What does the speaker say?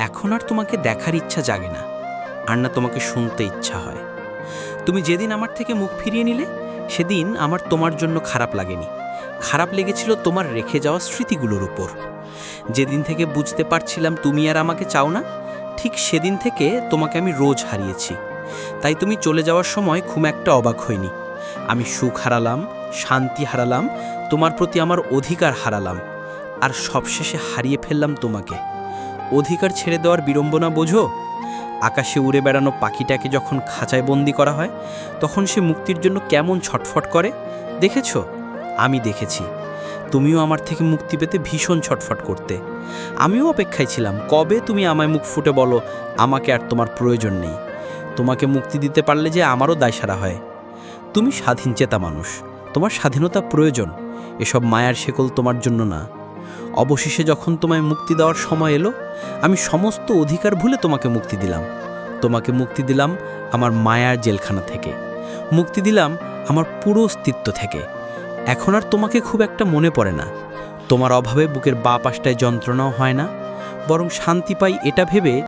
এখন আর তোমাকে দেখার ইচ্ছা জাগে না, আর না তোমাকে শুনতে ইচ্ছা হয়। তুমি যেদিন আমার থেকে মুখ ফিরিয়ে নিলে, সেদিন আমার তোমার জন্য খারাপ লাগেনি। খারাপ লেগেছিল তোমার রেখে যাওয়া স্মৃতিগুলোর উপর। যেদিন থেকে বুঝতে পারছিলাম তুমি আর আমাকে চাও না, ঠিক সেদিন থেকে তোমাকে আমি রোজ হারিয়েছি। তাই তুমি চলে যাওয়ার সময় খুব একটা অবাক হইনি। আমি সুখ হারালাম, শান্তি হারালাম, তোমার প্রতি আমার অধিকার হারালাম, আর সবশেষে হারিয়ে ফেললাম তোমাকে। অধিকার ছেড়ে দেওয়ার বিড়ম্বনা বোঝো? আকাশে উড়ে বেড়ানো পাখিটাকে যখন খাঁচায় বন্দি করা হয়, তখন সে মুক্তির জন্য কেমন ছটফট করে, দেখেছো? আমি দেখেছি। তুমিও আমার থেকে মুক্তি পেতে ভীষণ ছটফট করতে। আমিও অপেক্ষায় ছিলাম কবে তুমি আমায় মুখ ফুটে বলো আমাকে আর তোমার প্রয়োজন নেই। তোমাকে মুক্তি দিতে পারলে যে আমারও দায়সারা হয়। তুমি স্বাধীনচেতা মানুষ, তোমার স্বাধীনতা প্রয়োজন। এসব মায়ার শেকল তোমার জন্য না। অবশেষে যখন তোমায় মুক্তি দেওয়ার সময় এলো, আমি সমস্ত অধিকার ভুলে তোমাকে মুক্তি দিলাম। তোমাকে মুক্তি দিলাম আমার মায়ার জেলখানা থেকে, মুক্তি দিলাম আমার পুরো অস্তিত্ব থেকে। এখন আর তোমাকে খুব একটা মনে পড়ে না। তোমার অভাবে বুকের বাঁ পাশটায় যন্ত্রণাও হয় না, বরং শান্তি পাই এটা ভেবে